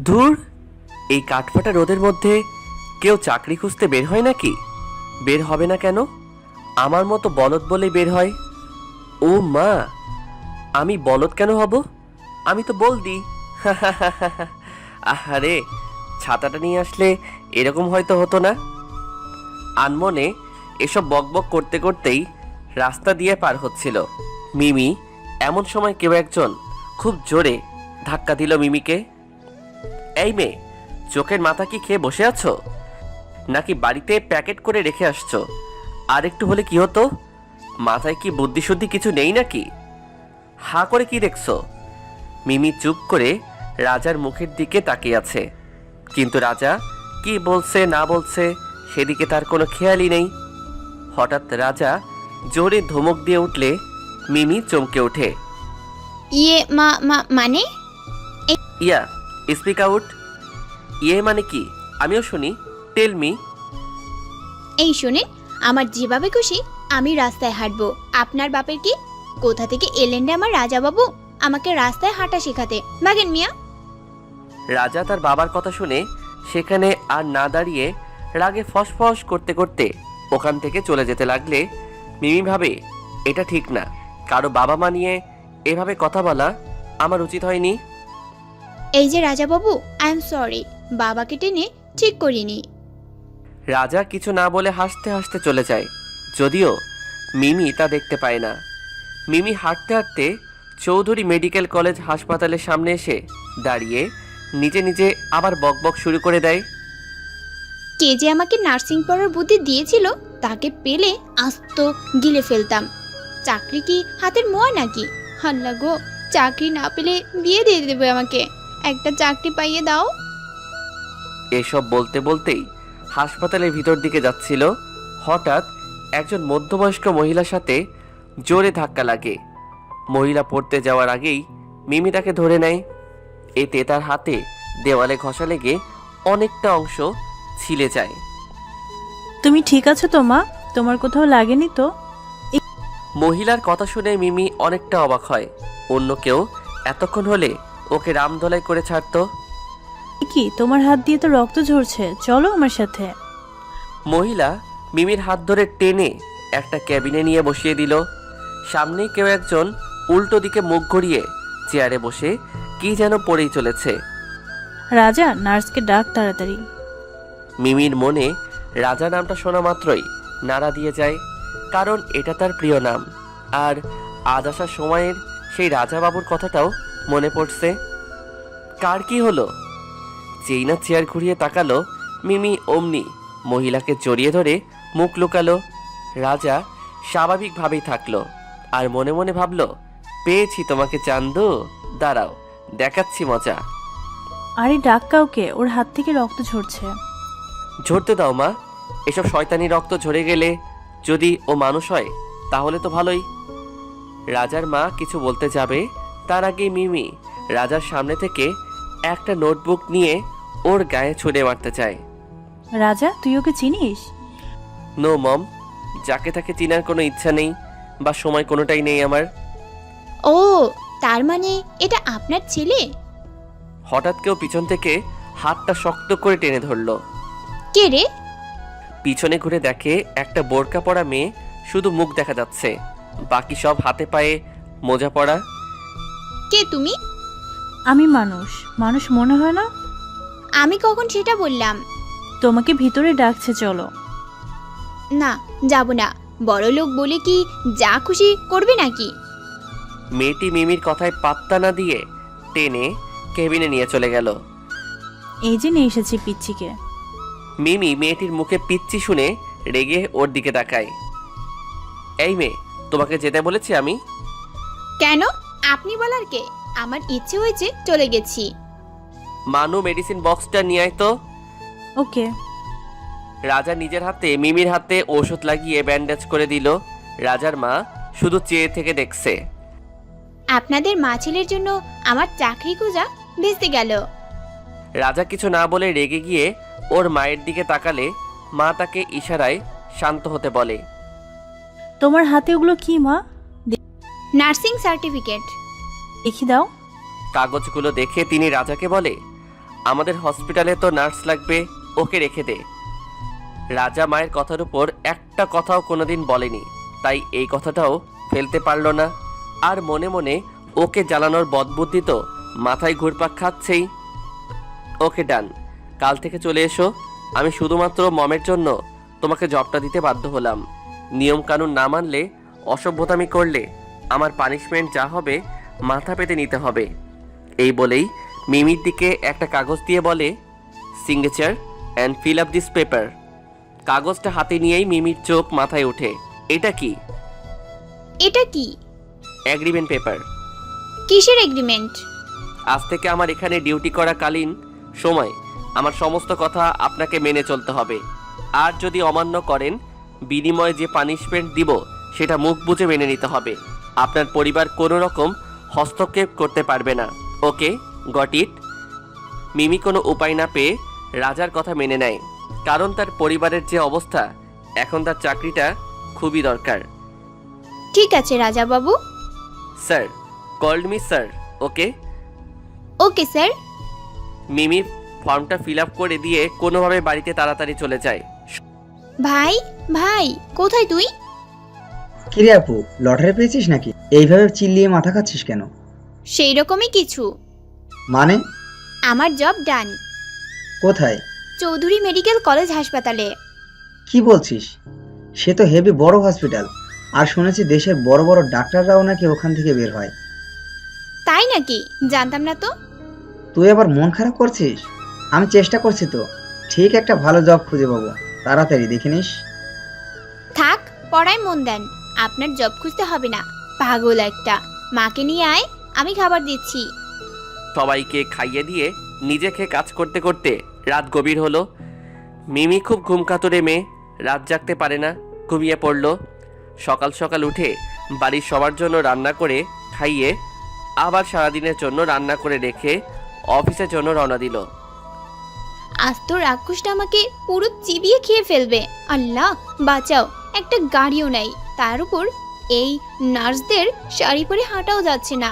ধুর, এই কাঠফাটা রোদের মধ্যে কেউ চাকরি খুঁজতে বের হয় নাকি? বের হবে না কেন? আমার মতো বলদ বলেই বের হয়। ও মা, আমি বলদ কেন হব? আমি তো বলদি। আহারে, ছাতাটা নিয়ে আসলে এরকম হয়তো হতো না। আনমনে এসব বকবক করতে করতেই রাস্তা দিয়ে পার হচ্ছিল মিমি। এমন সময় কেউ একজন খুব জোরে ধাক্কা দিল মিমিকে। এই মেয়ে, চোখের মাথা কি খেয়ে বসে আছো, নাকি বাড়িতে প্যাকেট করে রেখে আসছো? আর একটু হলে কি হতো? মাথায় কি বুদ্ধি শুদ্ধি কিছু নেই নাকি? হা করে কি দেখছো? মিমি চুপ করে রাজার মুখের দিকে তাকিয়ে আছে, কিন্তু রাজা কি বলছে না বলছে সেদিকে তার কোনো খেয়ালই নেই। হঠাৎ রাজা জোরে ধমক দিয়ে উঠলে মিমি চমকে ওঠে। ইয়ে মানে? ইয়া, স্পিক আউট। ইয়ে মানে কি? আমিও শুনি, টেল মি। এই শুনেন, আমার যেভাবে খুশি আমি রাস্তায় হাঁটবো। আপনার বাপের কি? কোথা থেকে এলেন রে আমার রাজা বাবু আমাকে রাস্তায় হাঁটা শেখাতে? বাগেন মিয়া। রাজা তার বাবার কথা শুনে সেখানে আর না দাঁড়িয়ে রাগে ফসফস করতে করতে ওখান থেকে চলে যেতে লাগলে মিমি ভাবে, এটা ঠিক না, কারো বাবা মা নিয়ে এভাবে কথা বলা আমার উচিত হয়নি। এই যে Raja Babu, I am sorry, বাবাকে টেনে ঠিক করিনি। রাজা কিছু না বলে হাসতে হাসতে চলে যায়, যদিও মিমি তা দেখতে পায় না। মিমি হাঁটতে হাঁটতে চৌধুরী মেডিকেল কলেজ হাসপাতালের সামনে এসে দাঁড়িয়ে নিজে নিজে আবার বকবক শুরু করে দেয়। কে যে আমাকে নার্সিং পড়ার বুদ্ধি দিয়েছিল তাকে পেলে আস্ত গিলে ফেলতাম। চাকরি কি হাতের মোয়া নাকি? হাল্লা গো, চাকরি না পেলে বিয়ে দিয়ে দেবে আমাকে। একটা চাকরি পাইয়ে দাও। এসব বলতে বলতেই হাসপাতালের ভিতর দিকে যাচ্ছিল, হঠাৎ একজন মধ্যবয়স্ক মহিলার সাথে জোরে ধাক্কা লাগে। মহিলা পড়তে যাওয়ার আগেই মিমি তাকে ধরে নেয়। এতে তার হাতে দেওয়ালে ঘষা লেগে অনেকটা অংশ ছিলে যায়। তুমি ঠিক আছো তো মা? তোমার কোথাও লাগেনি তো? মহিলার কথা শুনে মিমি অনেকটা অবাক হয়। অন্য কেউ এতক্ষণ হলে ওকে রামধলাই করে ছাড়তো। কি, তোমার হাত দিয়ে তো রক্ত ঝরছে, চলো আমার সাথে। মহিলা মিমির হাত ধরে টেনে একটা ক্যাবিনে নিয়ে বসিয়ে দিল। সামনেই কেউ একজন উল্টো দিকে মুখ ঘুরিয়ে চেয়ারে বসে কি যেন পড়েই চলেছে। রাজা, নার্সকে ডাক তাড়াতাড়ি। মিমির মনে রাজা নামটা শোনা মাত্রই নাড়া দিয়ে যায়, কারণ এটা তার প্রিয় নাম। আর আজ আসার সময়ের সেই রাজা বাবুর কথাটাও মনে পড়ছে। কার কি হলো? যেই না চেয়ার ঘুরিয়ে তাকালো, মিমি অমনি মহিলাকে জড়িয়ে ধরে মুখ লুকালো। রাজা স্বাভাবিকভাবেই থাকলো, আর মনে মনে ভাবলো, পেয়েছি তোমাকে চান্দু, দাঁড়াও দেখাচ্ছি মজা। আরে ডাক কাউকে, ওর হাত থেকে রক্ত ঝরছে। ঝরতে দাও মা, এসব শয়তানি রক্ত ঝরে গেলে যদি ও মানুষ হয় তাহলে তো ভালোই। রাজার মা কিছু বলতে যাবে তার আগে মিমি রাজার সামনে থেকে একটা নোটবুক নিয়ে ওর গায়ে ছুঁড়ে মারতে চায়। রাজা, তুই ওকে চিনিস? নো মম, যাকে তাকে চিনার কোনো ইচ্ছা নেই বা সময় কোনোটাই নেই আমার। ও, তার মানে এটা আপনার ছেলে? হঠাৎ কেউ পিছন থেকে হাতটা শক্ত করে টেনে ধরলো। কে রে? পিছনে ঘুরে দেখে একটা বোরকা পরা মেয়ে, শুধু মুখ দেখা যাচ্ছে, বাকি সব হাতে পায়ে মোজা পরা। কে তুমি? আমি মানুষ, মানুষ মনে হয় না? আমি কখন সেটা বললাম? তোমাকে ভিতরে ডাকছে, চলো। না, যাব না। বড় লোক বলে কি যা খুশি করবে নাকি? মেয়েটি মিমির কথায় পাত্তা না দিয়ে টেনে কেবিনে নিয়ে চলে গেল। এই যে নিয়ে এসেছি পিচ্চিকে। মিমি মেয়েটির মুখে পিচ্চি শুনে রেগে ওর দিকে তাকায়। এই মেয়ে, তোমাকে যেতে বলেছি আমি। কেন? আপনি বলার কে? আমার ইচ্ছে হয়েছে, চলে গেছি। মানু, মেডিসিন বক্সটা নিয়ে আয় তো। ওকে। রাজা নিজের হাতে মিমির হাতে ওষুধ লাগিয়ে ব্যান্ডেজ করে দিল। রাজার মা শুধু চেয়ে থেকে দেখছে। আপনাদের মা ছেলের জন্য আমার চাকরি খোঁজা ভেস্তে গেল। রাজা কিছু না বলে রেগে গিয়ে ওর মায়ের দিকে তাকালে মা তাকে ইশারায় শান্ত হতে বলে। তোমার হাতে ওগুলো কি মা? Nursing certificate. দেখি দাও। কাগজগুলো দেখে তিনি রাজাকে বলে, আমাদের হসপিটালে তো নার্স লাগবে, ওকে রেখে দে। রাজা মায়ের কথার উপর একটা কথাও কোনোদিন বলেনি, তাই এই কথাটাও ফেলতে পারল না। আর মনে মনে ওকে জ্বালানোর বদবুদ্ধি তো মাথায় ঘুরপাক খাচ্ছেই। ওকে ডান, কাল থেকে চলে এসো। আমি শুধুমাত্র মমের জন্য তোমাকে জবটা দিতে বাধ্য হলাম। নিয়ম কানুন না মানলে, অসভ্যতামি করলে আমার পানিশমেন্ট যা হবে মাথা পেতে নিতে হবে। এই বলেই মিমির দিকে একটা কাগজ দিয়ে বলে, signature and fill up this paper. কাগজটা হাতে নিয়েই মিমির চোখ মাথায় ওঠে। এটা কি? এটা কি? Agreement paper. কিসের এগ্রিমেন্ট? আজ থেকে আমার এখানে ডিউটি করাকালীন সময় আমার সমস্ত কথা আপনাকে মেনে চলতে হবে। আর যদি অমান্য করেন, বিনিময়ে যে পানিশমেন্ট দিব সেটা মুখ বুজে মেনে নিতে হবে। আপনার পরিবার কোনো রকম হস্তক্ষেপ করতে পারবে না। ওকে, গট ইট? মিমি কোনো উপায় না পেয়ে রাজার কথা মেনে নেয়, কারণ তার পরিবারের যে অবস্থা, এখন তার চাকরিটা খুবই দরকার। ঠিক আছে রাজা বাবু। Sir, called me sir. Okay. Okay sir. Mimi ফর্মটা ফিল আপ করে দিয়ে কোনোভাবে বাড়িতে তাড়াতাড়ি চলে যায়। ভাই, ভাই কোথায় তুই? কিরে আপু, লটারি পেয়েছিস নাকি? এইভাবে চিল্লিয়ে মাথা খাচ্ছিস কেন? সেই রকমই কিছু। মানে? আমার জব ডান। কোথায়? চৌধুরী মেডিকেল কলেজ হাসপাতালে। কি বলছিস? সে তো হেভি বড় হসপিটাল, আর শুনেছি দেশের বড় বড় ডাক্তাররাও নাকি ওখান থেকে বের হয়। তাই নাকি? জানতাম না তো। তুই আবার মন খারাপ করছিস? আমি চেষ্টা করছি তো, ঠিক একটা ভালো জব খুঁজে পাবো, তাড়াতাড়ি দেখে নিস। থাক, পড়ায় মন দেন। আপনার জব খুঁজতে হবে না, পাগল একটা। মাকে নিয়ে আয়, আমি খাবার দিচ্ছি। সবাইকে খাইয়ে দিয়ে নিজে খেয়ে কাজ করতে করতে রাত গভীর হলো। মিমি খুব ঘুমকাতুরে মেয়ে, রাত জাগতে পারে না, ঘুমিয়ে পড়ল। সকাল সকাল উঠে বাড়ির সবার জন্য রান্না করে খাইয়ে আবার সারাদিনের জন্য রান্না করে রেখে অফিসের জন্য রওনা দিল। আজ তো রাক্ষসটা আমাকে পুরো চিবিয়ে খেয়ে ফেলবে। আল্লাহ বাঁচাও, একটা গাড়িও নাই, তার উপর এই নার্সদের শাড়ি পরে হাঁটাও যাচ্ছে না।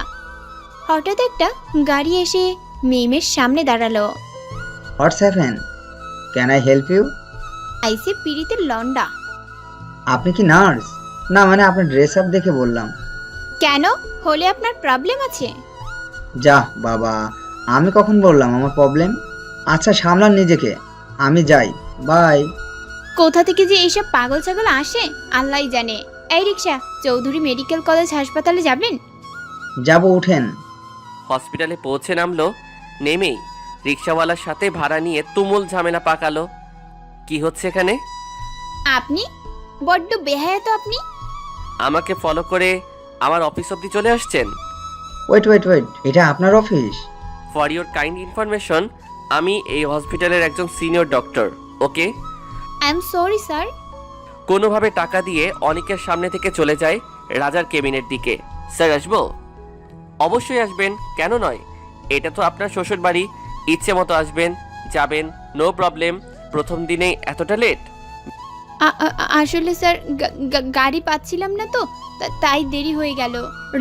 হঠাৎ একটা গাড়ি এসে মিমের সামনে দাঁড়ালো। What's happen? Can I help you? আইসে পিড়িতের লন্ডা। আপনি কি নার্স? না মানে আপনার ড্রেস আপ দেখে বললাম। কেন, হলে আপনার প্রবলেম আছে? যা বাবা, আমি কখন বললাম আমার প্রবলেম? আচ্ছা সামলান নিজেকে, আমি যাই, বাই। কোথা থেকে যে এইসব পাগল ছাগল আসে আল্লাহই জানে। এই রিক্সা, চৌধুরী মেডিকেল কলেজ হাসপাতালে যাবেন? যাব, উঠেন। হসপিটালে পৌঁছে নামলো। নেমেই রিক্সাওয়ালার সাথে ভাড়া নিয়ে তুমুল ঝামেলা পাকালো। কি হচ্ছে এখানে? আপনি বড্ড বেহায়া তো আপনি। আমাকে ফলো করে আমার অফিস অব্দি চলে আসছেন? ওয়েট ওয়েট ওয়েট, এটা আপনার office? For your kind information, আমি এই হসপিটালের একজন senior doctor. Okay. I am sorry sir. কোনোভাবে টাকা দিয়ে অনেকের সামনে থেকে চলে যায় রাজার কেবিনের দিকে। স্যার আসবো? অবশ্যই আসবেন, কেন নয়? এটা তো আপনার শ্বশুর বাড়ি, ইচ্ছে মতো আসবেন যাবেন, নো প্রবলেম। প্রথম দিনেই এতটা লেট? আসলে স্যার গাড়ি পাচ্ছিলাম না তো, তাই দেরি হয়ে গেল।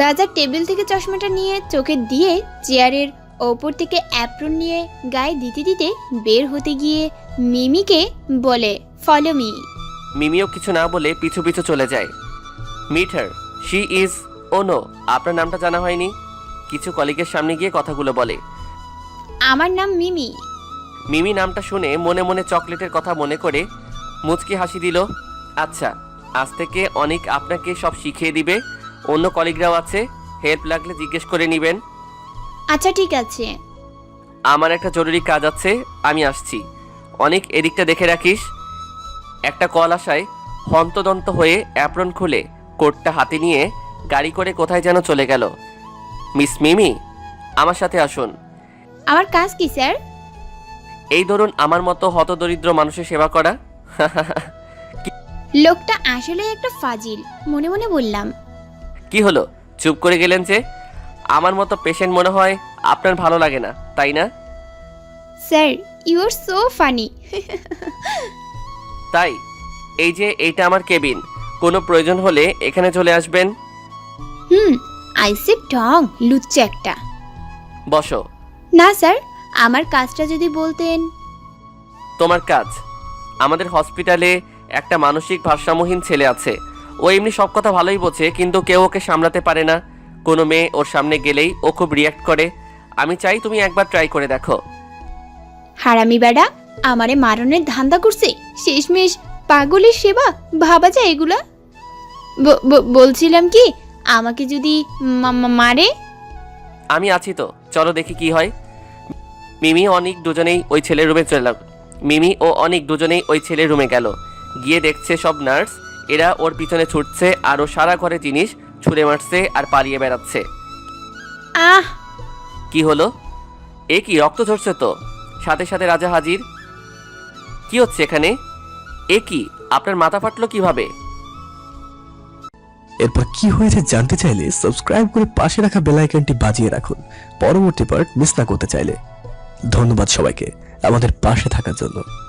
রাজা টেবিল থেকে চশমাটা নিয়ে চোখে দিয়ে চেয়ারের ওপর থেকে অ্যাপ্রন নিয়ে গায়ে দিতে দিতে বের হতে গিয়ে মিমিকে বলে, ফলো মি। মিমিও কিছু না বলে পিছু পিছু চলে যায়। Meet her, she is. Oh no, আপনার নামটা জানা হয়নি। কিছু কলিগের সামনে গিয়ে কথাগুলো বলে। আমার নাম মিমি। মিমি নামটা শুনে মনে মনে চকলেটের কথা মনে করে মুচকি হাসি দিল। আচ্ছা, আজ থেকে অনেক আপনাকে সব শিখিয়ে দিবে। অন্য কলিগরাও আছে, হেল্প লাগলে জিজ্ঞেস করে নেবেন। আচ্ছা ঠিক আছে। আমার একটা জরুরি কাজ আছে, আমি আসছি। অনেক এদিকটা দেখে রাখিস। একটা কল আসায় হন্তদন্ত হয়ে অ্যাপ্রন খুলে কোটটা হাতে নিয়ে গাড়ি করে কোথায় যেন চলে গেল। মিস মিমি, আমার সাথে আসুন। আমার কাজ কি স্যার? এই ধরুন আমার মতো হতদরিদ্র মানুষের সেবা করা। লোকটা আসলে একটা ফাজিল, মনে মনে বললাম। কি হলো, চুপ করে গেলেন যে? আমার মতো পেশেন্ট মনে হয় আপনার ভালো লাগে না, তাই না? Sir you are so funny. তাই এই যে এইটা আমার কেবিন, কোনো প্রয়োজন হলে এখানে চলে আসবেন। আইসে ঢং লুচ্চে একটা। বসো। না স্যার, আমার কাজটা যদি বলতেন। তোমার কাজ? আমাদের হসপিটালে একটা মানসিক ভারসাম্যহীন ছেলে আছে। ও এমনি সব কথা ভালোই বোঝে, কিন্তু কেউ ওকে সামলাতে পারে না। কোনো মেয়ে ওর সামনে গেলেই ও খুব রিয়াক্ট করে। আমি চাই তুমি একবার ট্রাই করে দেখো। হারামি বেড়া, আমারে মারণের ধান্দা করছে। শেষমেশ পাগলের সেবা ভাবা যায় এগুলা? বলছিলাম কি, আমাকে যদি মারে? আমি আছি তো, চলো দেখি কি হয়। মিমি ও অনিক দুজনেই ওই ছেলের রুমে গেল। গিয়ে দেখছে সব নার্স। এরা ওর পিছনে ছুটছে আর ও সারা ঘরে জিনিস ছুঁড়ে মারছে আর পালিয়ে বেড়াচ্ছে। আহ! কি হলো? এ কি, রক্ত ঝরছে তো। সাথে সাথে রাজা হাজির। কি হচ্ছে এখানে? এ কি, আপনার মাথা ফাটলো কিভাবে? এরপর কি হয়েছে জানতে চাইলে সাবস্ক্রাইব করে পাশে রাখা বেল আইকনটি বাজিয়ে রাখুন পরবর্তী পার্ট মিস না করতে চাইলে। ধন্যবাদ সবাইকে আমাদের পাশে থাকার জন্য।